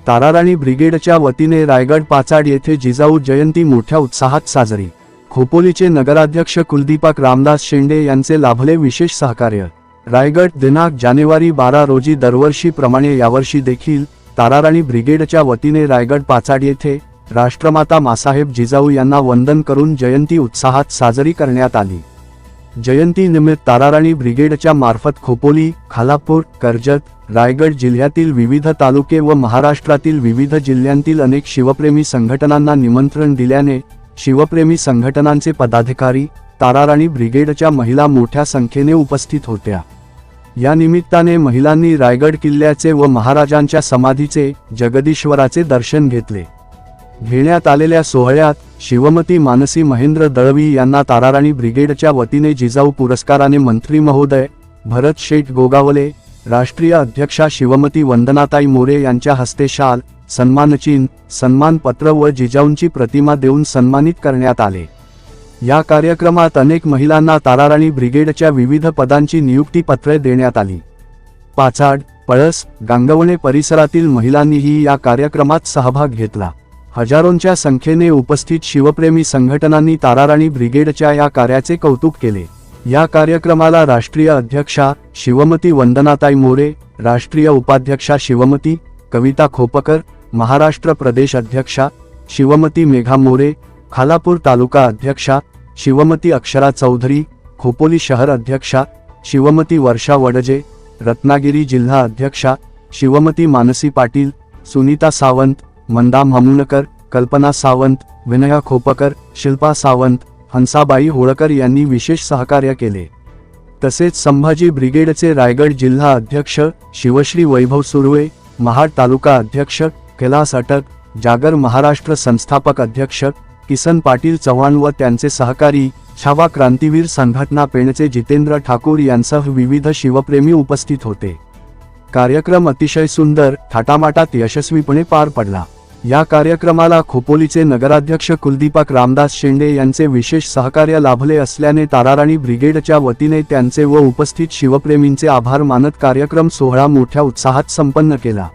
ताराराणी ब्रिगेडच्या वतीने रायगड पाचाड येथे जिजाऊ जयंती मोठ्या उत्साहात साजरी। खोपोलीचे नगराध्यक्ष कुलदीपक रामदास शेंडे यांचे लाभले विशेष सहकार्य। रायगड दिनांक जानेवारी 12 रोजी दरवर्षीप्रमाणे यावर्षी देखील ताराराणी ब्रिगेडच्या वतीने रायगड पाचाड येथे राष्ट्रमाता मासाहेब जिजाऊ यांना वंदन करून जयंती उत्साहात साजरी करण्यात आली। जयंती निमित्त ताराराणी ब्रिगेडच्या मार्फत खोपोली, खालापूर, कर्जत, रायगड जिल्ह्यातील विविध तालुके व महाराष्ट्रातील विविध जिल्ह्यांतील अनेक शिवप्रेमी संघटनांना निमंत्रण दिल्याने शिवप्रेमी संघटनांचे पदाधिकारी, ताराराणी ब्रिगेडच्या महिला मोठ्या संख्येने उपस्थित होत्या। या निमित्ताने महिलांनी रायगड किल्ल्याचे व महाराजांच्या समाधीचे, जगदीश्वराचे दर्शन घेतले। घेण्यात आलेल्या सोहळ्यात शिवमती मानसी महेंद्र दळवी यांना ताराराणी ब्रिगेडच्या वतीने जिजाऊ पुरस्काराने मंत्री महोदय भरत शेठ गोगावले, राष्ट्रीय अध्यक्षा शिवमती वंदनाताई मोरे यांच्या हस्ते शाल, सन्मानचिन्ह, सन्मानपत्र व जिजाऊंची प्रतिमा देऊन सन्मानित करण्यात आले। या कार्यक्रमात अनेक महिलांना ताराराणी ब्रिगेडच्या विविध पदांची नियुक्ती पत्रे देण्यात आली। पाचाड, पळस, गांगवणे परिसरातील महिलांनीही या कार्यक्रमात सहभाग घेतला। हजारोंच्या संख्येने उपस्थित शिवप्रेमी संघटनांनी ताराराणी ब्रिगेडच्या या कार्याचे कौतुक केले। या कार्यक्रमाला राष्ट्रीय अध्यक्षा शिवमती वंदनाताई मोरे, राष्ट्रीय उपाध्यक्षा शिवमती कविता खोपकर, महाराष्ट्र प्रदेश अध्यक्षा शिवमती मेघा मोरे, खालापूर तालुका अध्यक्षा शिवमती अक्षरा चौधरी, खोपोली शहर अध्यक्षा शिवमती वर्षा वडजे, रत्नागिरी जिल्हा अध्यक्षा शिवमती मानसी पाटील, सुनीता सावंत, मंदा हमुनकर, कल्पना सावंत, विनया खोपकर, शिल्पा सावंत, हंसाबाई होळकर यांनी विशेष सहकार्य केले। तसेच संभाजी ब्रिगेडचे रायगड जिल्हा अध्यक्ष शिवश्री वैभव सुर्वे, महाड तालुका अध्यक्ष कैलास अटक, जागर महाराष्ट्र संस्थापक अध्यक्ष किसन पाटील चव्हाण व त्यांचे सहकारी छावा क्रांतीवीर संघटना पेणचे जितेंद्र ठाकूर यांसह विविध शिवप्रेमी उपस्थित होते। कार्यक्रम अतिशय सुंदर, थाटामाटात यशस्वीपणे पार पडला। या कार्यक्रमाला खोपोलीचे नगराध्यक्ष कुलदीपक रामदास शेंडे यांचे विशेष सहकार्य लाभले असल्याने ताराराणी ब्रिगेडच्या वतीने त्यांचे व उपस्थित शिवप्रेमींचे आभार मानत कार्यक्रम सोहळा मोठ्या उत्साहात संपन्न केला।